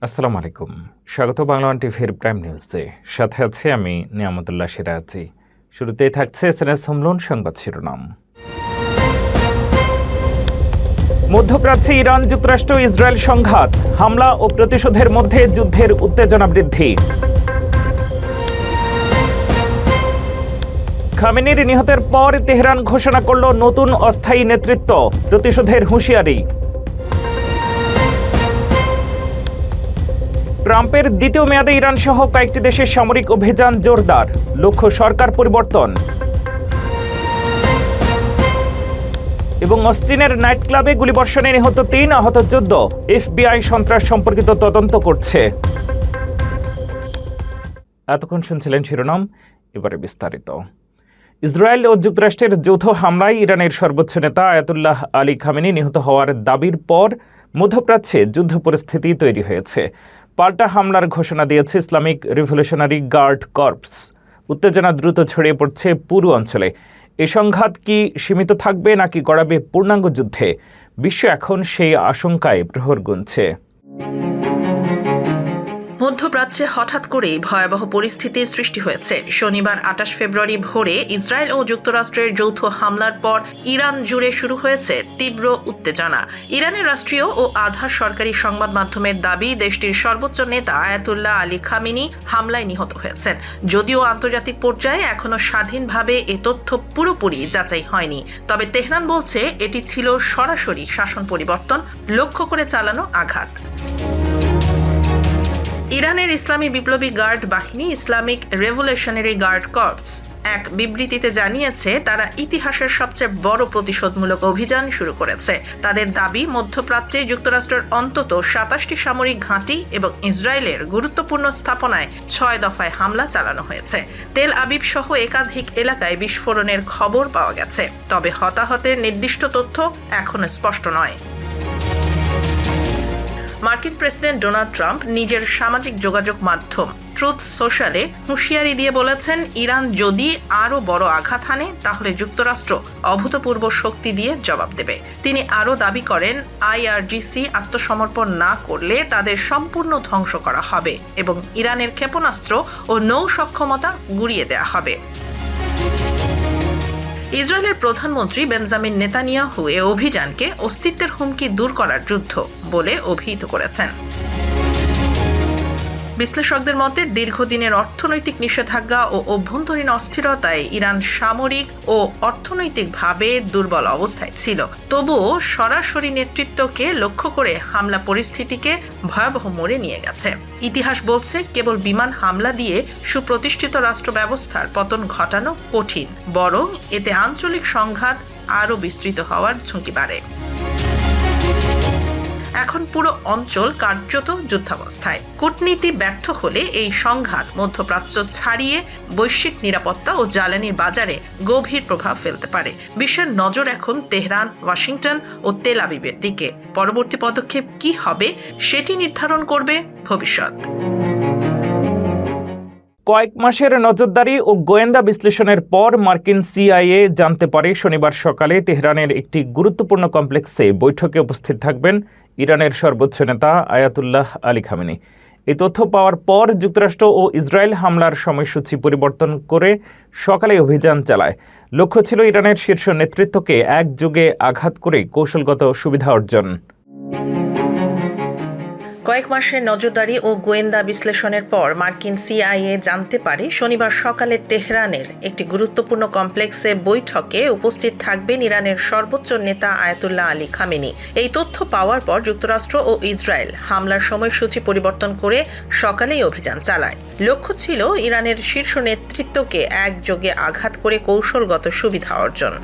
আসসালামু আলাইকুম। স্বাগত বাংলা টিভির প্রাইম নিউজে। সাথে আছে আমি নিয়ামতুল্লাহ সিরাজি। শুরুতেই থাকছে এসএনএস হোমলোন সংবাদ শিরোনাম। মধ্যপ্রাচ্যে ইরান যুক্তরাষ্ট্র ইসরায়েল সংঘাত, হামলা ও প্রতিশোধের মধ্যে যুদ্ধের উত্তেজনা বৃদ্ধি। খামেনির নিহতের পর তেহরান ঘোষণা করল নতুন অস্থায়ী নেতৃত্ব, প্রতিশোধের হুঁশিয়ারি। ট্রাম্পের দ্বিতীয় মেয়াদে ইরান সহ কয়েকটি দেশের সামরিক অভিযান জোরদার, লক্ষ্য সরকার পরিবর্তন। এবং অস্টিনের নাইট ক্লাবে গুলিবর্ষণে নিহত ৩, আহত ১৪। এফবিআই সন্ত্রাস সম্পর্কিত তদন্ত করছে। এতক্ষণ শুনছিলেন শিরোনাম, এবারে বিস্তারিত। ইসরায়েল ও যুক্তরাষ্ট্রের যৌথ হামলায় ইরানের সর্বোচ্চ নেতা আয়াতুল্লাহ আলী খামেনি নিহত হওয়ার দাবির পর মধ্যপ্রাচ্যে যুদ্ধ পরিস্থিতি তৈরি হয়েছে। পাল্টা হামলার ঘোষণা দিয়েছে ইসলামিক রিভলিউশনারি গার্ড কর্পস। উত্তেজনা দ্রুত ছড়িয়ে পড়ছে পুরো অঞ্চলে। এ সংঘাত কি সীমিত থাকবে নাকি গড়াবে পূর্ণাঙ্গ যুদ্ধে? বিশ্ব এখন সেই আশঙ্কায় প্রহর গুনছে। মধ্যপ্রাচ্যে হঠাৎ করেই ভয়াবহ পরিস্থিতির সৃষ্টি হয়েছে। শনিবার ২৮ ফেব্রুয়ারি ভোরে ইসরায়েল ও যুক্তরাষ্ট্রের যৌথ হামলার পর ইরান জুড়ে শুরু হয়েছে তীব্র উত্তেজনা। ইরানের রাষ্ট্রীয় ও আধা সরকারি সংবাদ মাধ্যমের দাবি, দেশটির সর্বোচ্চ নেতা আয়াতুল্লাহ আলী খামেনি হামলায় নিহত হয়েছেন। যদিও আন্তর্জাতিক পর্যায়ে এখনো স্বাধীনভাবে এ তথ্য পুরোপুরি যাচাই হয়নি, তবে তেহরান বলছে এটি ছিল সরাসরি শাসন পরিবর্তন লক্ষ্য করে চালানো আঘাত। ইরানের ইসলামী বিপ্লবী গার্ড বাহিনী, ইসলামিক রেভলিউশনারি গার্ড কর্পস, এক বিবৃতিতে জানিয়েছে তারা ইতিহাসের সবচেয়ে বড় প্রতিশোধমূলক অভিযান শুরু করেছে। তাদের দাবি, মধ্যপ্রাচ্যে যুক্তরাষ্ট্রের অন্তত ২৭টি সামরিক ঘাঁটি এবং ইসরায়েলের গুরুত্বপূর্ণ স্থাপনায় ৬ দফায় হামলা চালানো হয়েছে। তেল আবিব সহ একাধিক এলাকায় বিস্ফোরণের খবর পাওয়া গেছে, তবে হতাহতের নির্দিষ্ট তথ্য এখনো স্পষ্ট নয়। মার্কিন প্রেসিডেন্ট ডোনাল্ড ট্রাম্প নিজের সামাজিক যোগাযোগ মাধ্যম ট্রুথ সোশ্যালে হুঁশিয়ারি দিয়ে বলেছেন, ইরান যদি আরও বড় আঘাত হানে তাহলে যুক্তরাষ্ট্র অভূতপূর্ব শক্তি দিয়ে জবাব দেবে। তিনি আরও দাবি করেন, আইআরজিসি আত্মসমর্পণ না করলে তাদের সম্পূর্ণ ধ্বংস করা হবে এবং ইরানের ক্ষেপণাস্ত্র ও নৌ সক্ষমতা গুঁড়িয়ে দেওয়া হবে। ইসরায়েলের প্রধানমন্ত্রী বেঞ্জামিন নেতানিয়াহু এ অভিযানকে অস্তিত্বের হুমকি দূর করার যুদ্ধ বলে অভিহিত করেছেন। বিশ্লেষকদের মতে, দীর্ঘদিনের অর্থনৈতিক নিষেধাজ্ঞা ও অভ্যন্তরীণ অস্থিরতায় ইরান সামরিক ও অর্থনৈতিকভাবে দুর্বল অবস্থায় ছিল। তবুও সরাসরি নেতৃত্বকে লক্ষ্য করে হামলা পরিস্থিতিকে ভয়াবহ মোড়ে নিয়ে গেছে। ইতিহাস বলছে, কেবল বিমান হামলা দিয়ে সুপ্রতিষ্ঠিত রাষ্ট্র ব্যবস্থার পতন ঘটানো কঠিন, বরং এতে আঞ্চলিক সংঘাত আরও বিস্তৃত হওয়ার ঝুঁকি বাড়ে। এখন পুরো অঞ্চল কার্যত যুদ্ধাবস্থায়। কূটনীতি ব্যর্থ হলে এই সংঘাত মধ্যপ্রাচ্য ছাড়িয়ে বৈশ্বিক নিরাপত্তা ও জ্বালানির বাজারে গভীর প্রভাব ফেলতে পারে। বিশ্বের নজর এখন তেহরান, ওয়াশিংটন ও তেল আবিবের দিকে। পরবর্তী পদক্ষেপ কি হবে সেটি নির্ধারণ করবে ভবিষ্যৎ। কয়েক মাসের নজরদারি ও গোয়েন্দা বিশ্লেষণের পর মার্কিন সিআইএ জানতে পারে শনিবার সকালে তেহরানের একটি গুরুত্বপূর্ণ কমপ্লেক্সে বৈঠকে উপস্থিত থাকবেন ইরানের সর্বোচ্চ নেতা আয়াতুল্লাহ আলী খামেনি। এই তথ্য পাওয়ার পর যুক্তরাষ্ট্র ও ইসরায়েল হামলার সময়সূচি পরিবর্তন করে সকালে অভিযান চালায়। লক্ষ্য ছিল ইরানের শীর্ষ নেতৃত্বকে একযোগে আঘাত করে কৌশলগত সুবিধা অর্জন। কয়েক মাসের নজরদারি ও গোয়েন্দা বিশ্লেষণের পর মার্কিন সিআইএ জানতে পারে শনিবার সকালে তেহরানের একটি গুরুত্বপূর্ণ কমপ্লেক্সে বৈঠকে উপস্থিত থাকবেন ইরানের সর্বোচ্চ নেতা আয়াতুল্লাহ আলী খামেনি। এই তথ্য পাওয়ার পর যুক্তরাষ্ট্র ও ইসরায়েল হামলার সময়সূচি পরিবর্তন করে সকালেই অভিযান চালায়। লক্ষ্য ছিল ইরানের শীর্ষ নেতৃত্বকে একযোগে আঘাত করে কৌশলগত সুবিধা অর্জন।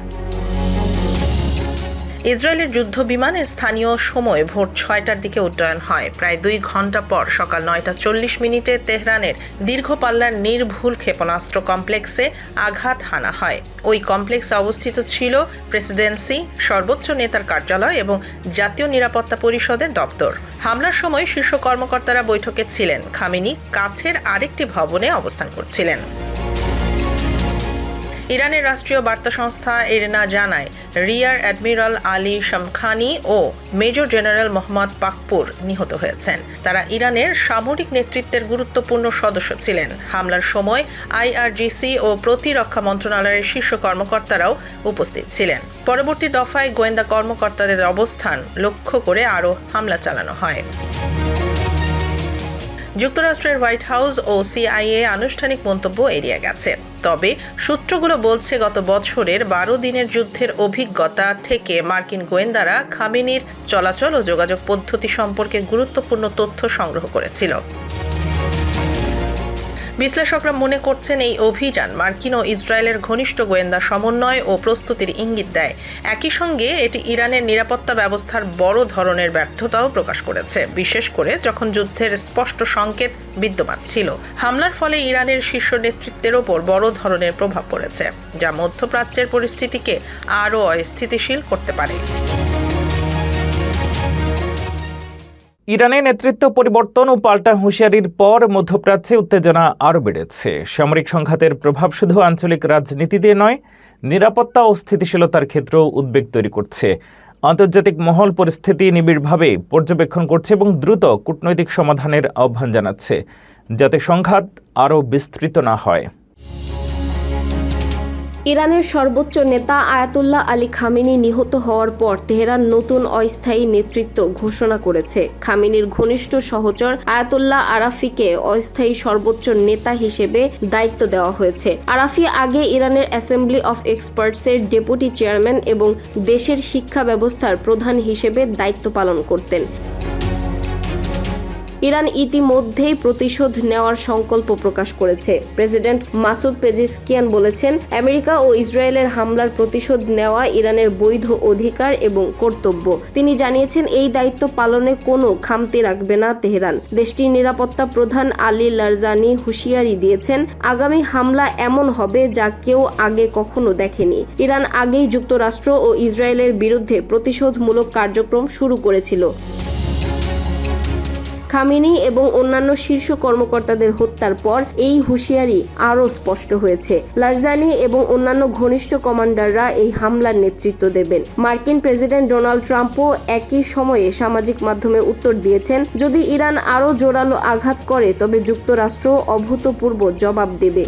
ইসরায়েলের যুদ্ধ বিমানে স্থানীয় সময় ভোর ৬টার দিকে উড্ডয়ন হয়। প্রায় ২ ঘন্টা পর সকাল ৯টা ৪০ তেহরানের দীর্ঘ পাল্লার নির্ভুল ক্ষেপণাস্ত্র কমপ্লেক্সে আঘাত হানা হয়। ওই কমপ্লেক্সে অবস্থিত ছিল প্রেসিডেন্সি, সর্বোচ্চ নেতার কার্যালয় এবং জাতীয় নিরাপত্তা পরিষদের দপ্তর। হামলার সময় শীর্ষ কর্মকর্তারা বৈঠকে ছিলেন। খামেনি কাছের আরেকটি ভবনে অবস্থান করছিলেন। ইরানের রাষ্ট্রীয় বার্তা সংস্থা ইরনা জানায়, রিয়ার অ্যাডমিরাল আলী শামখানি ও মেজর জেনারেল মোহাম্মদ পাকপুর নিহত হয়েছেন। তারা ইরানের সামরিক নেতৃত্বের গুরুত্বপূর্ণ সদস্য ছিলেন। হামলার সময় IRGC ও প্রতিরক্ষা মন্ত্রণালয়ের শীর্ষ কর্মকর্তারাও উপস্থিত ছিলেন। পরবর্তী দফায় গোয়েন্দা কর্মকর্তাদের অবস্থান লক্ষ্য করে আরও হামলা চালানো হয়। যুক্তরাষ্ট্রের হোয়াইট হাউস ও CIA আনুষ্ঠানিক মন্তব্য এড়িয়ে গেছে। তবে সূত্রগুলো বলছে, গত বছরের 12 দিনের যুদ্ধের অভিজ্ঞতা থেকে মার্কিন গোয়েন্দারা খামেনির চলাচল ও যোগাযোগ পদ্ধতি সম্পর্কে গুরুত্বপূর্ণ তথ্য সংগ্রহ করেছিল। বিশ্লেষকরা মনে করছেন, এই অভিযান মার্কিন ও ইসরায়েলের ঘনিষ্ঠ গোয়েন্দা সমন্বয় ও প্রস্তুতির ইঙ্গিত দেয়। একই সঙ্গে এটি ইরানের নিরাপত্তা ব্যবস্থার বড় ধরনের ব্যর্থতাও প্রকাশ করেছে, বিশেষ করে যখন যুদ্ধের স্পষ্ট সংকেত বিদ্যমান ছিল। হামলার ফলে ইরানের শীর্ষ নেতৃত্বের ওপর বড় ধরনের প্রভাব পড়েছে, যা মধ্যপ্রাচ্যের পরিস্থিতিকে আরও অস্থিতিশীল করতে পারে। ইরানের নেতৃত্ব পরিবর্তন ও পাল্টা হুঁশিয়ারির পর মধ্যপ্রাচ্যে উত্তেজনা আরও বেড়েছে। সামরিক সংঘাতের প্রভাব শুধু আঞ্চলিক রাজনীতিতে নয়, নিরাপত্তা ও স্থিতিশীলতার ক্ষেত্রেও উদ্বেগ তৈরি করছে। আন্তর্জাতিক মহল পরিস্থিতি নিবিড়ভাবে পর্যবেক্ষণ করছে এবং দ্রুত কূটনৈতিক সমাধানের আহ্বান জানাচ্ছে, যাতে সংঘাত আরও বিস্তৃত না হয়। ইরানের সর্বোচ্চ নেতা আয়াতুল্লাহ আলী খামেনি নিহত হওয়ার পর তেহরান নতুন অস্থায়ী নেতৃত্ব ঘোষণা করেছে। খামেনির ঘনিষ্ঠ সহচর আয়াতুল্লাহ আরাফিকে অস্থায়ী সর্বোচ্চ নেতা হিসেবে দায়িত্ব দেওয়া হয়েছে। আরাফি আগে ইরানের অ্যাসেম্বলি অফ এক্সপার্টসের ডেপুটি চেয়ারম্যান এবং দেশের শিক্ষা ব্যবস্থার প্রধান হিসেবে দায়িত্ব পালন করতেন। ইরান ইতিমধ্যেই প্রতিশোধ নেওয়ার সংকল্প প্রকাশ করেছে। প্রেসিডেন্ট মাসুদ পেজেশকিয়ান বলেছেন, আমেরিকা ও ইসরায়েলের হামলার প্রতিশোধ নেওয়া ইরানের বৈধ অধিকার এবং কর্তব্য। তিনি জানিয়েছেন, এই দায়িত্ব পালনে কোনো খামতি রাখবে না তেহরান। দেশটির নিরাপত্তা প্রধান আলী লারজানি হুঁশিয়ারি দিয়েছেন, আগামী হামলা এমন হবে যা কেউ আগে কখনো দেখেনি। ইরান আগেই যুক্তরাষ্ট্র ও ইসরায়েলের বিরুদ্ধে প্রতিশোধমূলক কার্যক্রম শুরু করেছিল। খামেনি এবং অন্যান্য শীর্ষ কর্মকর্তাদের হত্যার পর এই হুঁশিয়ারি আরও স্পষ্ট হয়েছে। লারজানি এবং অন্যান্য ঘনিষ্ঠ কমান্ডাররা এই হামলার নেতৃত্ব দেবেন। মার্কিন প্রেসিডেন্ট ডোনাল্ড ট্রাম্পও একই সময়ে সামাজিক মাধ্যমে উত্তর দিয়েছেন, যদি ইরান আরও জোরালো আঘাত করে তবে যুক্তরাষ্ট্র অভূতপূর্ব জবাব দেবে।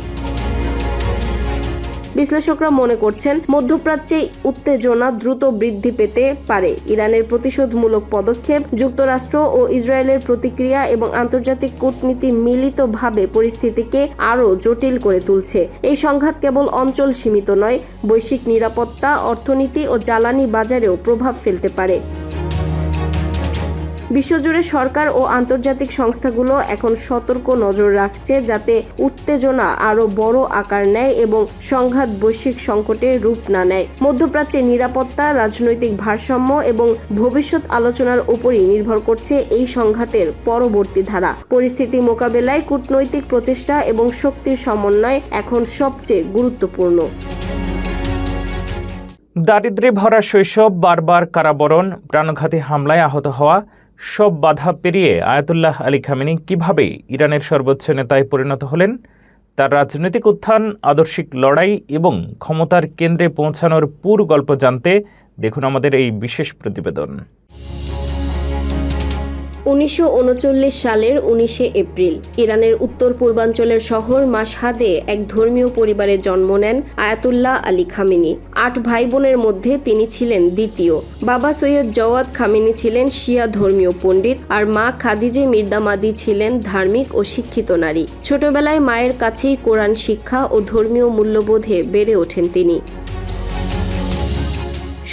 বিশ্লেষকরা মনে করছেন, মধ্যপ্রাচ্যে উত্তেজনা দ্রুত বৃদ্ধি পেতে পারে। ইরানের প্রতিশোধমূলক পদক্ষেপ, যুক্তরাষ্ট্র ও ইসরায়েলের প্রতিক্রিয়া এবং আন্তর্জাতিক কূটনীতি মিলিতভাবে পরিস্থিতিকে আরও জটিল করে তুলছে। এই সংঘাত কেবল অঞ্চল সীমিত নয়, বৈশ্বিক নিরাপত্তা, অর্থনীতি ও জ্বালানি বাজারেও প্রভাব ফেলতে পারে। বিশ্বজুড়ে সরকার ও আন্তর্জাতিক সংস্থাগুলো এখন সতর্ক নজর রাখছে, যাতে উত্তেজনা আরও বড় আকার নেয় এবং সংঘাত বৈশ্বিক সংকটে রূপ না নেয়। মধ্যপ্রাচ্যে নিরাপত্তা, রাজনৈতিক ভারসাম্য এবং ভবিষ্যৎ আলোচনার উপরই নির্ভর করছে এই সংঘাতের পরবর্তী ধারা। পরিস্থিতি মোকাবেলায় কূটনৈতিক প্রচেষ্টা এবং শক্তির সমন্বয় এখন সবচেয়ে গুরুত্বপূর্ণ। দারিদ্র্যে ভরা শৈশব, বারবার কারাবরণ, প্রাণঘাতী হামলায় আহত হওয়া, সব বাধা পেরিয়ে আয়াতুল্লাহ আলী খামেনি কিভাবে ইরানের সর্বোচ্চ নেতায় পরিণত হলেন, তার রাজনৈতিক উত্থান, আদর্শিক লড়াই এবং ক্ষমতার কেন্দ্রে পৌঁছানোর পুরো গল্প জানতে দেখুন আমাদের এই বিশেষ প্রতিবেদন। 1939 সালের 19 এপ্রিল ইরানের উত্তর পূর্বাঞ্চলের শহর মাশহাদে এক ধর্মীয় পরিবারে জন্ম নেন আয়াতুল্লাহ আলী খামেনি। 8 ভাই বোনের মধ্যে তিনি ছিলেন দ্বিতীয়। বাবা সৈয়দ জওয়াদ খামেনি ছিলেন শিয়া ধর্মীয় পণ্ডিত, আর মা খাদিজে মির্দামাদি ছিলেন ধার্মিক ও শিক্ষিত নারী। ছোটবেলায় মায়ের কাছেই কোরআন শিক্ষা ও ধর্মীয় মূল্যবোধে বেড়ে ওঠেন তিনি।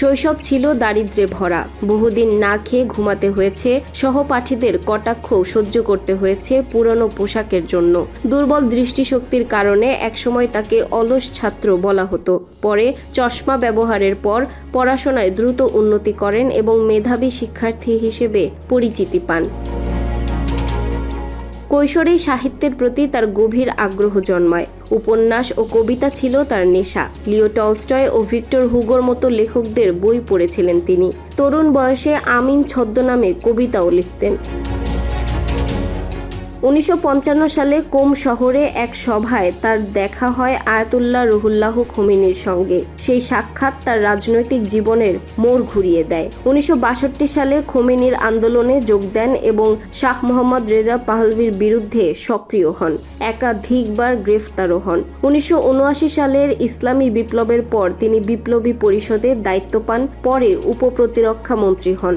শৈশব ছিল দারিদ্র্যে ভরা। বহুদিন না খেয়ে ঘুমাতে হয়েছে, সহপাঠীদের কটাক্ষ সহ্য করতে হয়েছে পুরনো পোশাকের জন্য। দুর্বল দৃষ্টিশক্তির কারণে একসময় তাকে অলস ছাত্র বলা হতো। পরে চশমা ব্যবহারের পর পড়াশোনায় দ্রুত উন্নতি করেন এবং মেধাবী শিক্ষার্থী হিসেবে পরিচিতি পান। কৈশোরেই সাহিত্যের প্রতি তার গভীর আগ্রহ জন্মায়। উপন্যাস ও কবিতা ছিল তার নেশা। লিও টলস্টয় ও ভিক্টর হুগোর মতো লেখকদের বই পড়েছিলেন তিনি। তরুণ বয়সে আমিন ছদ্মনামে কবিতাও লিখতেন। 1955 সালে কোম শহরে এক সভায় তার দেখা হয় আয়াতুল্লাহ রুহুল্লাহ খোমেনির সঙ্গে। সেই সাক্ষাৎ তার রাজনৈতিক জীবনের মোড় ঘুরিয়ে দেয়। 1962 সালে খোমেনির আন্দোলনে যোগ দেন এবং শাহ মোহাম্মদ রেজা পাহলভির বিরুদ্ধে সক্রিয় হন। একাধিকবার গ্রেফতারও হন। 1979 সালের ইসলামী বিপ্লবের পর তিনি বিপ্লবী পরিষদের দায়িত্ব পান, পরে উপপ্রতিরক্ষা মন্ত্রী হন।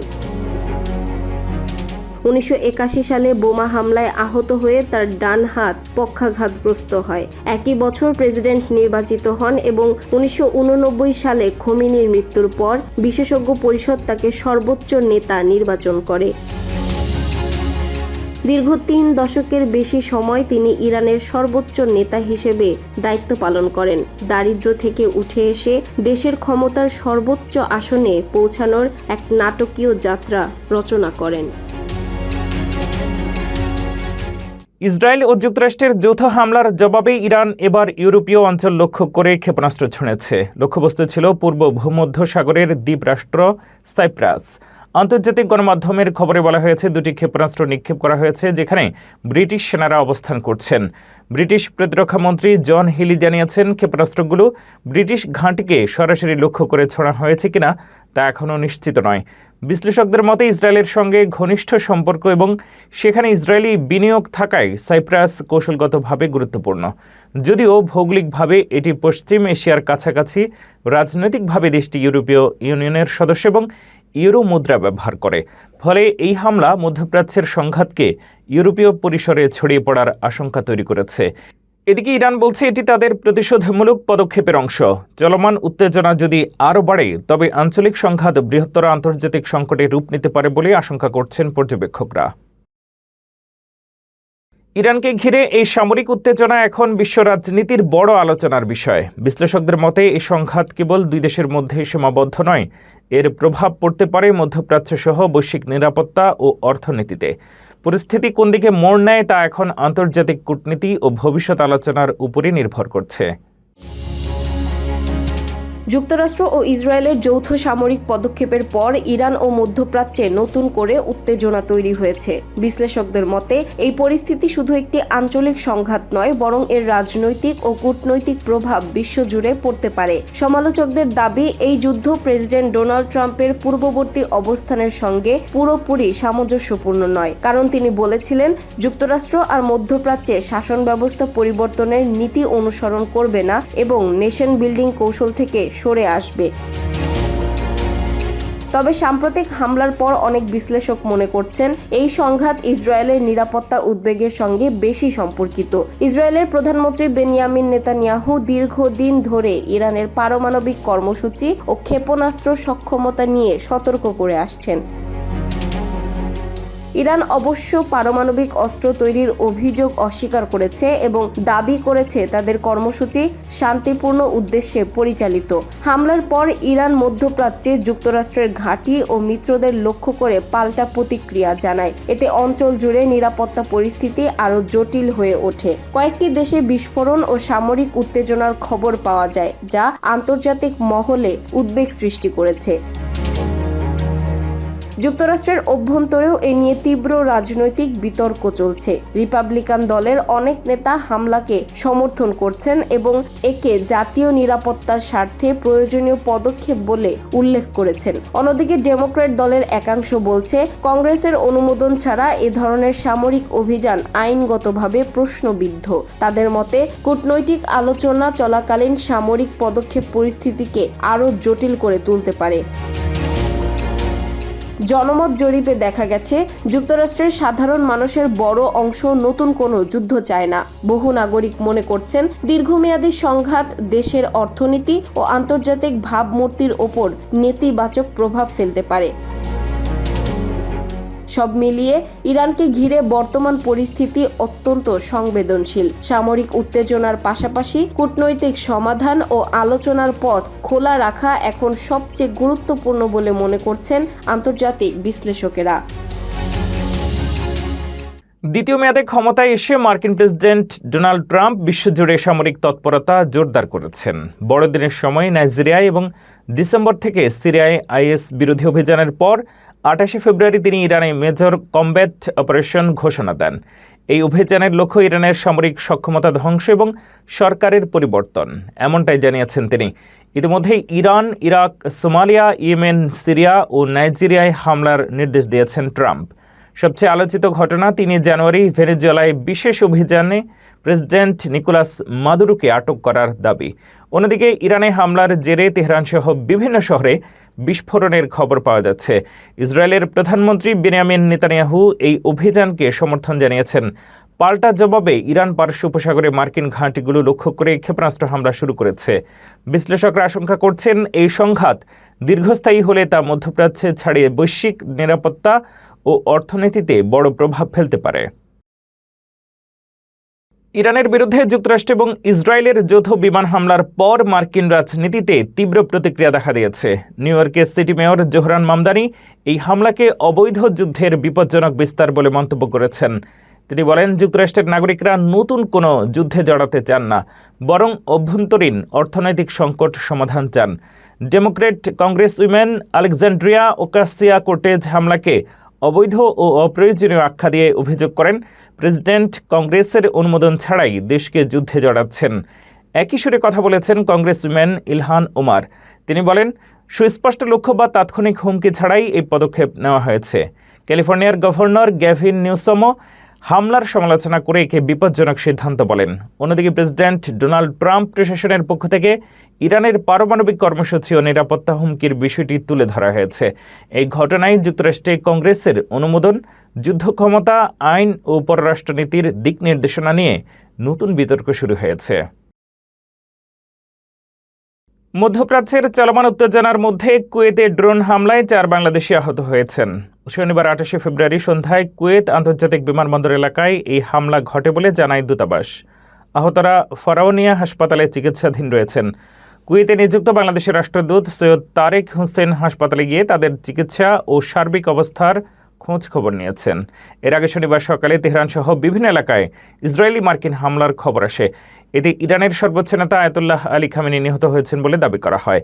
1981 সালে বোমা হামলায় আহত হয়ে তার ডান হাত পক্ষাঘাতগ্রস্ত হয়। একই বছর প্রেসিডেন্ট নির্বাচিত হন এবং 1989 সালে খোমেনির মৃত্যুর পর বিশেষজ্ঞ পরিষদ তাকে সর্বোচ্চ নেতা নির্বাচন করে। দীর্ঘ 3 দশকের বেশি সময় তিনি ইরানের সর্বোচ্চ নেতা হিসেবে দায়িত্ব পালন করেন। দারিদ্র্য থেকে উঠে এসে দেশের ক্ষমতার সর্বোচ্চ আসনে পৌঁছানোর এক নাটকীয় যাত্রা রচনা করেন। ইসরায়েল ও যুক্তরাষ্ট্রের যৌথ হামলার জবাবে ইরান এবার ইউরোপীয় অঞ্চল লক্ষ্য করে ক্ষেপণাস্ত্র ছুঁড়েছে। লক্ষ্যবস্তু ছিল পূর্ব ভূমধ্য সাগরের দ্বীপরাষ্ট্র সাইপ্রাস। আন্তর্জাতিক গণমাধ্যমের খবরে বলা হয়েছে 2টি ক্ষেপণাস্ত্র নিক্ষেপ করা হয়েছে, যেখানে ব্রিটিশ সেনারা অবস্থান করছেন। ব্রিটিশ প্রতিরক্ষা মন্ত্রী জন হিলি জানিয়েছেন, ক্ষেপণাস্ত্রগুলো ব্রিটিশ ঘাঁটিকে সরাসরি লক্ষ্য করে ছোড়া হয়েছে কিনা তা এখনও নিশ্চিত নয়। বিশ্লেষকদের মতে ইসরায়েলের সঙ্গে ঘনিষ্ঠ সম্পর্ক এবং সেখানে ইসরায়েলি বিনিয়োগ থাকায় সাইপ্রাস কৌশলগতভাবে গুরুত্বপূর্ণ। যদিও ভৌগোলিকভাবে এটি পশ্চিম এশিয়ার কাছাকাছি, রাজনৈতিকভাবে দেশটি ইউরোপীয় ইউনিয়নের সদস্য এবং ইউরো মুদ্রা ব্যবহার করে। ফলে এই হামলা মধ্যপ্রাচ্যের সংঘাতকে ইউরোপীয় পরিসরে ছড়িয়ে পড়ার আশঙ্কা তৈরি করেছে। এদিকে ইরান বলছে এটি তাদের প্রতিশোধমূলক পদক্ষেপের অংশ। চলমান উত্তেজনা যদি আরও বাড়ে তবে আঞ্চলিক সংঘাত বৃহত্তর আন্তর্জাতিক সংকটে রূপ নিতে পারে বলে আশঙ্কা করছেন পর্যবেক্ষকরা। ইরানকে ঘিরে এই সামরিক উত্তেজনা এখন বিশ্ব রাজনীতির বড় আলোচনার বিষয়। বিশ্লেষকদের মতে এই সংঘাত কেবল 2 দেশের মধ্যে সীমাবদ্ধ নয়, এর প্রভাব পড়তে পারে মধ্যপ্রাচ্য সহ বৈশ্বিক নিরাপত্তা ও অর্থনীতিতে। পরিস্থিতি কোন দিকে মোড় নেয় তা এখন আন্তর্জাতিক কূটনীতি ও ভবিষ্যৎ আলোচনার উপরই নির্ভর করছে। যুক্তরাষ্ট্র ও ইসরায়েলের যৌথ সামরিক পদক্ষেপের পর ইরান ও মধ্যপ্রাচ্যে নতুন করে উত্তেজনা তৈরি হয়েছে। বিশ্লেষকদের মতে এই পরিস্থিতি শুধু একটি আঞ্চলিক সংঘাত নয়, বরং এর রাজনৈতিক ও কূটনৈতিক প্রভাব বিশ্বজুড়ে পড়তে পারে। সমালোচকদের দাবি, এই যুদ্ধ প্রেসিডেন্ট ডোনাল্ড ট্রাম্পের পূর্ববর্তী অবস্থানের সঙ্গে পুরোপুরি সামঞ্জস্যপূর্ণ নয়, কারণ তিনি বলেছিলেন যুক্তরাষ্ট্র আর মধ্যপ্রাচ্যে শাসন ব্যবস্থা পরিবর্তনের নীতি অনুসরণ করবে না এবং নেশন বিল্ডিং কৌশল থেকে সরে আসবে। তবে সাম্প্রতিক হামলার পর অনেক বিশ্লেষক মনে করছেন এই সংঘাত ইসরায়েলের নিরাপত্তা উদ্বেগের সঙ্গে বেশি সম্পর্কিত। ইসরায়েলের প্রধানমন্ত্রী বেনিয়ামিন নেতানিয়াহু দীর্ঘদিন ধরে ইরানের পারমাণবিক কর্মসূচি ও ক্ষেপণাস্ত্র সক্ষমতা নিয়ে সতর্ক করে আসছেন। ইরান অবশ্য পারমাণবিক অস্ত্র তৈরির অভিযোগ অস্বীকার করেছে এবং দাবি করেছে তাদের কর্মসূচি শান্তিপূর্ণ উদ্দেশ্যে পরিচালিত। হামলার পর ইরান মধ্যপ্রাচ্যে যুক্তরাষ্ট্রের ঘাঁটি ও মিত্রদের লক্ষ্য করে পাল্টা প্রতিক্রিয়া জানায়। এতে অঞ্চল জুড়ে নিরাপত্তা পরিস্থিতি আরও জটিল হয়ে ওঠে। কয়েকটি দেশে বিস্ফোরণ ও সামরিক উত্তেজনার খবর পাওয়া যায়, যা আন্তর্জাতিক মহলে উদ্বেগ সৃষ্টি করেছে। যুক্তরাষ্ট্রের অভ্যন্তরেও এ নিয়ে তীব্র রাজনৈতিক বিতর্ক চলছে। রিপাবলিকান দলের অনেক নেতা হামলাকে সমর্থন করছেন এবং একে জাতীয় নিরাপত্তার স্বার্থে প্রয়োজনীয় পদক্ষেপ বলে উল্লেখ করেছেন। অন্যদিকে ডেমোক্র্যাট দলের একাংশ বলছে কংগ্রেসের অনুমোদন ছাড়া এ ধরনের সামরিক অভিযান আইনগতভাবে প্রশ্নবিদ্ধ। তাদের মতে কূটনৈতিক আলোচনা চলাকালীন সামরিক পদক্ষেপ পরিস্থিতিকে আরও জটিল করে তুলতে পারে। জনমত জরিপে দেখা গেছে যুক্তরাষ্ট্রের সাধারণ মানুষের বড় অংশ নতুন কোনো যুদ্ধ চায় না। বহু নাগরিক মনে করছেন দীর্ঘমেয়াদী সংঘাত দেশের অর্থনীতি ও আন্তর্জাতিক ভাবমূর্তির ওপর নেতিবাচক প্রভাব ফেলতে পারে। সব মিলিয়ে ইরানকে ঘিরে বর্তমান পরিস্থিতি অত্যন্ত সংবেদনশীল। সামরিক উত্তেজনার পাশাপাশি কূটনৈতিক সমাধান ও আলোচনার পথ খোলা রাখা এখন সবচেয়ে গুরুত্বপূর্ণ বলে মনে করছেন আন্তর্জাতিক বিশ্লেষকেরা। দ্বিতীয় মেয়াদে ক্ষমতায় এসে মার্কিন প্রেসিডেন্ট ডোনাল্ড ট্রাম্প বিশ্বজুড়ে সামরিক তৎপরতা জোরদার করেছেন। বড়দিনের সময় নাইজেরিয়ায় এবং ডিসেম্বর থেকে সিরিয়ায় আইএস বিরোধী অভিযানের পর 28 ফেব্রুয়ারি তিনি ইরানে মেজর কমব্যাট অপারেশন ঘোষণা দেন। এই অভিযানের লক্ষ্য ইরানের সামরিক সক্ষমতা ধ্বংস এবং সরকারের পরিবর্তন, এমনটাই জানিয়েছেন তিনি। ইতিমধ্যে Iran, Iraq, Somalia, Yemen, Syria ও নাইজেরিয়ায় হামলার নির্দেশ দিয়েছেন ট্রাম্প। সবচেয়ে আলোচিত ঘটনা 3 জানুয়ারি ভেনেজুয়েলায় বিশেষ অভিযানে প্রেসিডেন্ট নিকোলাস মাদুরোকে আটক করার দাবি। অন্যদিকে ইরানে হামলার জেরে তেহরান সহ বিভিন্ন শহরে বিস্ফোরণের খবর পাওয়া যাচ্ছে। ইসরায়েলের প্রধানমন্ত্রী বেনিয়ামিন নেতানিয়াহু এই অভিযানকে সমর্থন জানিয়েছেন। পাল্টা জবাবে ইরান পারস্য উপসাগরে মার্কিন ঘাঁটিগুলো লক্ষ্য করে ক্ষেপণাস্ত্র হামলা শুরু করেছে। বিশ্লেষকরা আশঙ্কা করছেন এই সংঘাত দীর্ঘস্থায়ী হলে তা মধ্যপ্রাচ্যে ছাড়িয়ে বৈশ্বিক নিরাপত্তা ও অর্থনীতিতে বড় প্রভাব ফেলতে পারে। ইরানের বিরুদ্ধে যুক্তরাষ্ট্র এবং ইসরায়েলের যৌথ বিমান হামলার পর মার্কিন রাজনীতিতে তীব্র প্রতিক্রিয়া দেখা দিয়েছে। নিউ ইয়র্কের সিটি মেয়র জোহরান মামদানি এই হামলাকে অবৈধ যুদ্ধের বিপজ্জনক বিস্তার বলে মন্তব্য করেছেন। তিনি বলেন, যুক্তরাষ্ট্রের নাগরিকরা নতুন কোনো যুদ্ধে জড়াতে চান না, বরং অভ্যন্তরীণ অর্থনৈতিক সংকট সমাধান চান। ডেমোক্রেট কংগ্রেস উইমেন আলেকজান্ড্রিয়া ওকাসিয়া কোর্টেজ হামলাকে অবৈধ ও অপ্রয়োজনীয় আখ্যা দিয়ে অভিযোগ করেন প্রেসিডেন্ট কংগ্রেসের অনুমোদন ছাড়াই দেশকে যুদ্ধে জড়াচ্ছেন। একই সুরে কথা বলেছেন কংগ্রেস উইমেন ইলহান ওমার। তিনি বলেন, সুস্পষ্ট লক্ষ্য বা তাৎক্ষণিক হুমকি ছাড়াই এই পদক্ষেপ নেওয়া হয়েছে। ক্যালিফোর্নিয়ার গভর্নর গ্যাভিন নিউসমও হামলার সমালোচনা করে একে বিপজ্জনক সিদ্ধান্ত বলেন। অন্যদিকে প্রেসিডেন্ট ডোনাল্ড ট্রাম্প প্রশাসনের পক্ষ থেকে ইরানের পারমাণবিক কর্মসূচি ও নিরাপত্তা হুমকির বিষয়টি তুলে ধরা হয়েছে। এই ঘটনায় যুক্তরাষ্ট্রে কংগ্রেসের অনুমোদন, যুদ্ধ ক্ষমতা আইন ও পররাষ্ট্রনীতির দিক নির্দেশনা নিয়ে নতুন বিতর্ক শুরু হয়েছে। মধ্যপ্রাচ্যের চলমান উত্তেজনার মধ্যে কুয়েতে ড্রোন হামলায় 4 বাংলাদেশি আহত হয়েছেন। শনিবার 28 ফেব্রুয়ারি সন্ধ্যায় কুয়েত আন্তর্জাতিক বিমানবন্দর এলাকায় এই হামলা ঘটে বলে জানায় দূতাবাস। আহতরা ফরাউনিয়া হাসপাতালে চিকিৎসাধীন রয়েছেন। কুয়েতে নিযুক্ত বাংলাদেশের রাষ্ট্রদূত সৈয়দ তারেক হোসেন হাসপাতালে গিয়ে তাদের চিকিৎসা ও সার্বিক অবস্থার খোঁজ খবর নিয়েছেন। এর আগে শনিবার সকালে তেহরান সহ বিভিন্ন এলাকায় ইসরায়েলি মার্কিন হামলার খবর আসে। এতে ইরানের সর্বোচ্চ নেতা আয়াতুল্লাহ আলী খামেনি নিহত হয়েছেন বলে দাবি করা হয়।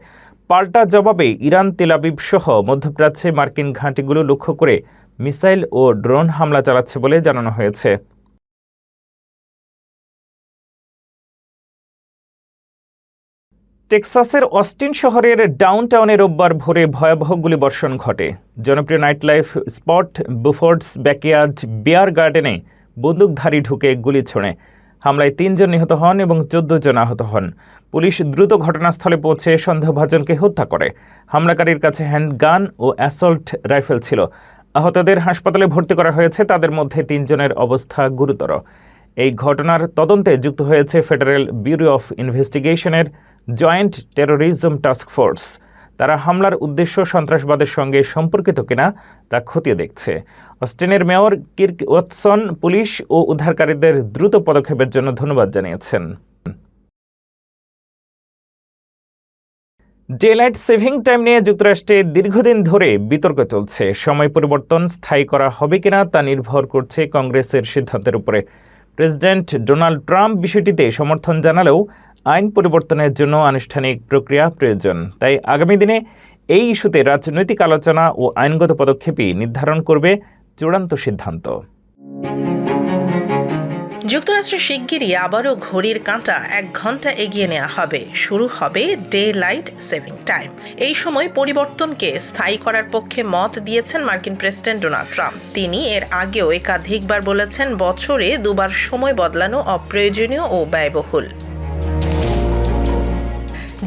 পাল্টা জবাবে ইরান তেল আবিব সহ মধ্যপ্রাচ্যে মার্কিন ঘাঁটিগুলো লক্ষ্য করে মিসাইল ও ড্রোন হামলা চালাচ্ছে বলে জানানো হয়েছে। টেক্সাসের অস্টিন শহরের ডাউনটাউনে রোববার ভোরে ভয়াবহ গুলিবর্ষণ ঘটে। জনপ্রিয় নাইটলাইফ স্পট বুফোর্ডস ব্যাকইয়ার্ড বিয়ার গার্ডেনে বন্দুকধারী ঢুকে গুলি ছোঁড়ে। হামলায় 3 জন নিহত হন এবং 14 জন আহত হন। পুলিশ দ্রুত ঘটনাস্থলে পৌঁছে সন্দেহভাজনকে হত্যা করে। হামলাকারীর কাছে হ্যান্ডগান ও অ্যাসল্ট রাইফেল ছিল। আহতদের হাসপাতালে ভর্তি করা হয়েছে, তাদের মধ্যে 3 জনের অবস্থা গুরুতর। এই ঘটনার তদন্তে যুক্ত হয়েছে ফেডারেল ব্যুরো অফ ইনভেস্টিগেশনের জয়েন্ট টেরোরিজম টাস্ক ফোর্স। তারা হামলার উদ্দেশ্য সন্ত্রাসবাদের সঙ্গে সম্পর্কিত কিনা তা খতিয়ে দেখছে। অস্টিনের মেয়র কির্ক ওয়াটসন পুলিশ ও উদ্ধারকারীদের দ্রুত পদক্ষেপের জন্য ধন্যবাদ জানিয়েছেন। ডে-লাইট সেভিং টাইম নিয়ে যুক্তরাষ্ট্রে দীর্ঘদিন ধরে বিতর্ক চলছে। সময় পরিবর্তন স্থায়ী করা হবে কিনা তা নির্ভর করছে কংগ্রেসের সিদ্ধান্তের উপরে। প্রেসিডেন্ট ডোনাল্ড ট্রাম্প বিষয়টিতে সমর্থন জানালেও আইন পরিবর্তনের জন্য আনুষ্ঠানিক প্রক্রিয়া প্রয়োজন। তাই আগামী দিনে এই ইস্যুতে রাজনৈতিক আলোচনা ও আইনগত পদক্ষেপই নির্ধারণ করবে চূড়ান্ত সিদ্ধান্ত। যুক্তরাষ্ট্রে শিগগিরই আবারও ঘড়ির কাঁটা 1 ঘন্টা এগিয়ে নেওয়া হবে। শুরু হবে ডে লাইট সেভিং টাইম। এই সময় পরিবর্তনকে স্থায়ী করার পক্ষে মত দিয়েছেন মার্কিন প্রেসিডেন্ট ডোনাল্ড ট্রাম্প। তিনি এর আগেও একাধিকবার বলেছেন, বছরে 2 বার সময় বদলানো অপ্রয়োজনীয় ও ব্যয়বহুল।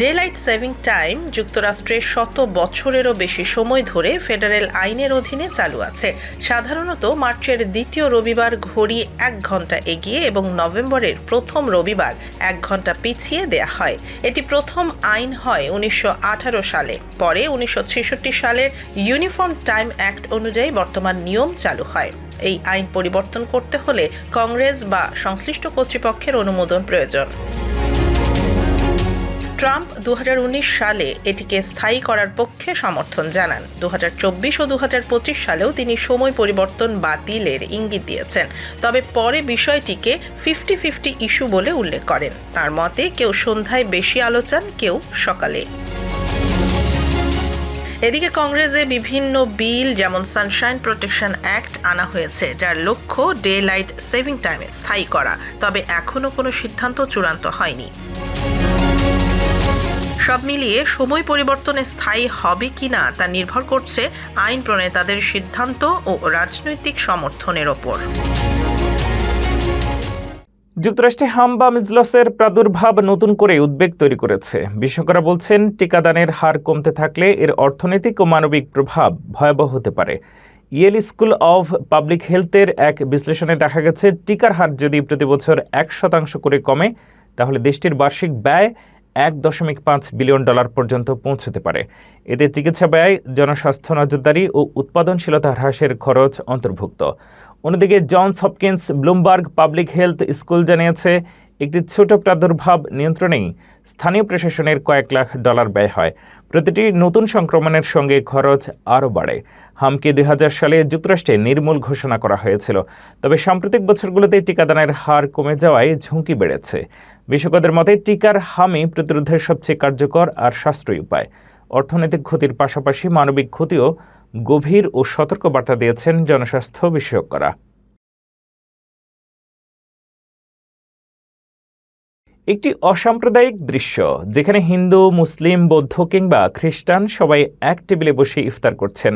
ডে-লাইট সেভিং টাইম যুক্তরাষ্ট্রের 100 বছরেরও বেশি সময় ধরে ফেডারেল আইনের অধীনে চালু আছে। সাধারণত মার্চের 2য় রবিবার ঘড়ি 1 ঘন্টা এগিয়ে এবং নভেম্বরের প্রথম রবিবার 1 ঘন্টা পিছিয়ে দেয়া হয়। এটি প্রথম আইন হয় 1918 সালে। পরে 1966 সালের ইউনিফর্ম টাইম অ্যাক্ট অনুযায়ী বর্তমান নিয়ম চালু হয়। এই আইন পরিবর্তন করতে হলে কংগ্রেস বা সংশ্লিষ্ট কর্তৃপক্ষের অনুমোদন প্রয়োজন। ট্রাম্প 2019 সালে এটিকে স্থায়ী করার পক্ষে সমর্থন জানান। 2024 ও 2025 সালেও তিনি সময় পরিবর্তন বাতিলের ইঙ্গিত দিয়েছেন। তবে পরে বিষয়টিকে 50-50 ইস্যু বলে উল্লেখ করেন। তার মতে কেউ সন্ধ্যায় বেশি আলো চান, কেউ সকালে। এদিকে কংগ্রেসে বিভিন্ন বিল যেমন সানশাইন প্রোটেকশন অ্যাক্ট আনা হয়েছে, যার লক্ষ্য ডে লাইট সেভিং টাইম স্থায়ী করা, তবে এখনো কোনো সিদ্ধান্ত চূড়ান্ত হয়নি। সব মিলিয়ে সময় পরিবর্তনে স্থায়ী হবে কিনা তা নির্ভর করছে আইন প্রণেতাদের সিদ্ধান্ত ও রাজনৈতিক সমর্থনের ওপর। যুক্তরাষ্ট্রে হামবা মিজলসের প্রাদুর্ভাব নতুন করে উদ্বেগ তৈরি করেছে। বিশেষজ্ঞরা বলছেন, টিকাদানের হার কমতে থাকলে এর অর্থনৈতিক ও মানবিক প্রভাব ভয়াবহ হতে পারে। ইয়েল স্কুল অব পাবলিক হেলথের এক বিশ্লেষণে দেখা গেছে, টিকার হার যদি প্রতি বছর 1% করে কমে, তাহলে দেশটির বার্ষিক ব্যয় $1.5 বিলিয়ন পর্যন্ত পৌঁছতে পারে। এতে চিকিৎসা ব্যয়, জনস্বাস্থ্য নজরদারি ও উৎপাদনশীলতা হ্রাসের খরচ অন্তর্ভুক্ত। অন্যদিকে Johns Hopkins Bloomberg public health school জানিয়েছে, একটি ছোট প্রাদুর্ভাব নিয়ন্ত্রণেই স্থানীয় প্রশাসনের কয়েক লাখ ডলার ব্যয় হয়। প্রতিটি নতুন সংক্রমণের সঙ্গে খরচ আরও বাড়ে। হামকে 2000 সালে যুক্তরাষ্ট্রে নির্মূল ঘোষণা করা হয়েছিল, তবে সাম্প্রতিক বছরগুলোতে টিকাদানের হার কমে যাওয়ায় ঝুঁকি বেড়েছে। বিশেষজ্ঞদের মতে, টিকার হামই প্রতিরোধের সবচেয়ে কার্যকর আর সাশ্রয়ী উপায়। অর্থনৈতিক ক্ষতির পাশাপাশি মানবিক ক্ষতিও গভীর ও সতর্ক বার্তা দিয়েছেন জনস্বাস্থ্য বিশেষজ্ঞরা। একটি অসাম্প্রদায়িক দৃশ্য, যেখানে হিন্দু, মুসলিম, বৌদ্ধ কিংবা খ্রিস্টান সবাই এক টেবিলে বসে ইফতার করছেন,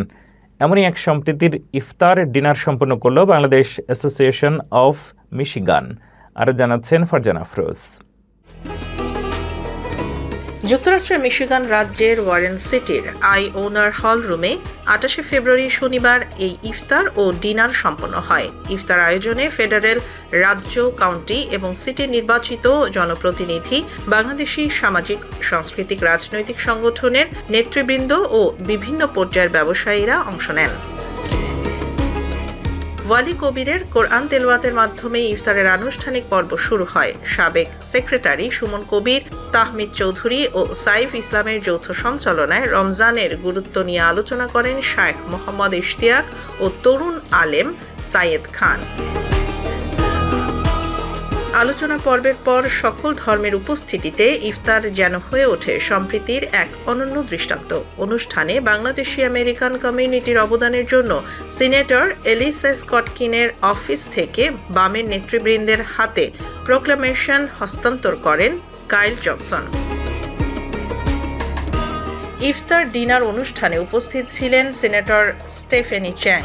এমনই এক সম্প্রীতির ইফতার ডিনার সম্পন্ন করল বাংলাদেশ অ্যাসোসিয়েশন অফ মিশিগান। আরও জানাচ্ছেন ফারজানা আফরোজ। যুক্তরাষ্ট্রের মিশিগান রাজ্যের ওয়ারেন সিটির আই ওনার হল রুমে 28 ফেব্রুয়ারি শনিবার এই ইফতার ও ডিনার সম্পন্ন হয়। ইফতার আয়োজনে ফেডারেল, রাজ্য, কাউন্টি এবং সিটির নির্বাচিত জনপ্রতিনিধি, বাংলাদেশি সামাজিক, সাংস্কৃতিক, রাজনৈতিক সংগঠনের নেতৃবৃন্দ ও বিভিন্ন পর্যায়ের ব্যবসায়ীরা অংশ নেন। ওয়ালি কবিরের কোরআন তেলাওয়াতের মাধ্যমে ইফতারের আনুষ্ঠানিক পর্ব শুরু হয়। সাবেক সেক্রেটারি সুমন কবির, তাহমিদ চৌধুরী ও সাইফ ইসলামের যৌথ সঞ্চালনায় রমজানের গুরুত্ব নিয়ে আলোচনা করেন শায়েখ মোহাম্মদ ইশতিয়াক ও তরুণ আলেম সাইয়েদ খান। আলোচনা পর্বের পর সকল ধর্মের উপস্থিতিতে ইফতার যেন হয়ে ওঠে সম্প্রীতির এক অনন্য দৃষ্টান্ত। অনুষ্ঠানে বাংলাদেশি আমেরিকান কমিউনিটির অবদানের জন্য সিনেটর এলিসা স্কটকিনের অফিস থেকে বামের নেতৃবৃন্দের হাতে প্রোক্লামেশন হস্তান্তর করেন কাইল জনসন। ইফতার ডিনার অনুষ্ঠানে উপস্থিত ছিলেন senator Stephanie Chang,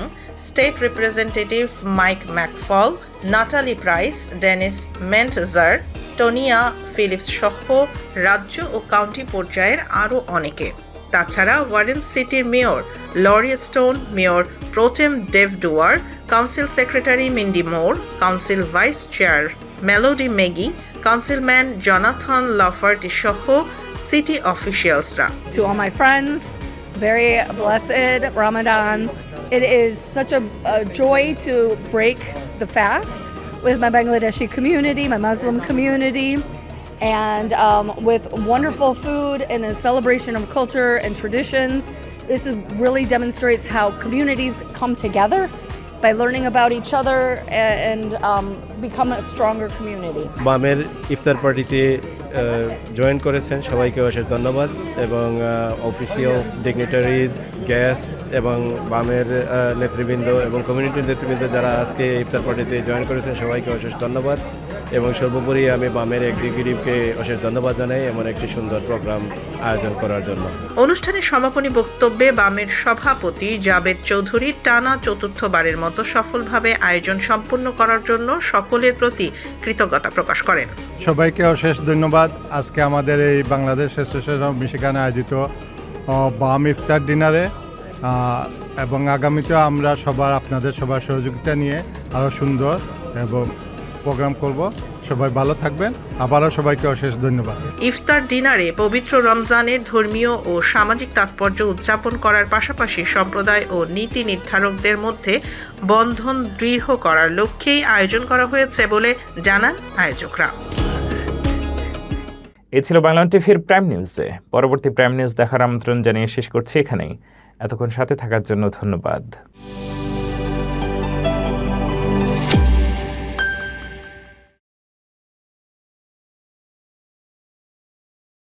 state representative Mike McFall, Natalie Price, Dennis Mentzer, Tonya Phillips সহ রাজ্য ও কাউন্টি পর্যায়ের আরও অনেকে। তাছাড়া ওয়ারেন সিটির mayor Lori Stone, mayor pro tem Dave Dwyer, council secretary Mindy Moore, council vice chair Melody Magee, councilman Jonathan Lafferty সহ city officialsরা। To all my friends, very blessed Ramadan. It is such a joy to break the fast with my Bangladeshi community, my Muslim community, and with wonderful food and a celebration of culture and traditions. This really demonstrates how communities come together by learning about each other and become a stronger community. বামের ইফতার পার্টিতে join করেছেন সবাইকে অশেষ ধন্যবাদ, এবং officials, dignitaries, guest এবং বামের নেতৃবৃন্দ এবং কমিউনিটির নেতৃবৃন্দ যারা আজকে ইফতার পার্টিতে জয়েন করেছেন সবাইকে অশেষ ধন্যবাদ। এবং সর্বোপরি আমি বামের এক্সিকিউটিভকে অশেষ ধন্যবাদ জানাই এমন একটি সুন্দর প্রোগ্রাম আয়োজন করার জন্য। অনুষ্ঠানে সমাপনী বক্তব্যে বামের সভাপতি জাবেদ চৌধুরী টানা চতুর্থবারের মতো সফলভাবে আয়োজন সম্পন্ন করার জন্য সকলের প্রতি কৃতজ্ঞতা প্রকাশ করেন। সবাইকে অশেষ ধন্যবাদ। আজকে আমাদের এই বাংলাদেশ অ্যাসোসিয়েশন অফ মিশিগানে আয়োজিত বাম ইফতার ডিনারে, এবং আগামীতেও আমরা আপনাদের সবার সহযোগিতা নিয়ে আরও সুন্দর এবং প্রোগ্রাম করব। সবাই ভালো থাকবেন। আবারও সবাইকে অশেষ ধন্যবাদ। ইফতার ডিনারে পবিত্র রমজানের ধর্মীয় ও সামাজিক তাৎপর্য উদযাপন করার পাশাপাশি সম্প্রদায় ও নীতি নির্ধারকদের মধ্যে বন্ধন দৃঢ় করার লক্ষ্যেই আয়োজন করা হয়েছে বলে জানান আয়োজকরা। এ ছিল বাংলা টিভির প্রাইম নিউজে। পরবর্তী প্রাইম নিউজ দেখার আমন্ত্রণ জানিয়ে শেষ করছি এখানেই। এতক্ষণ সাথে থাকার জন্য ধন্যবাদ।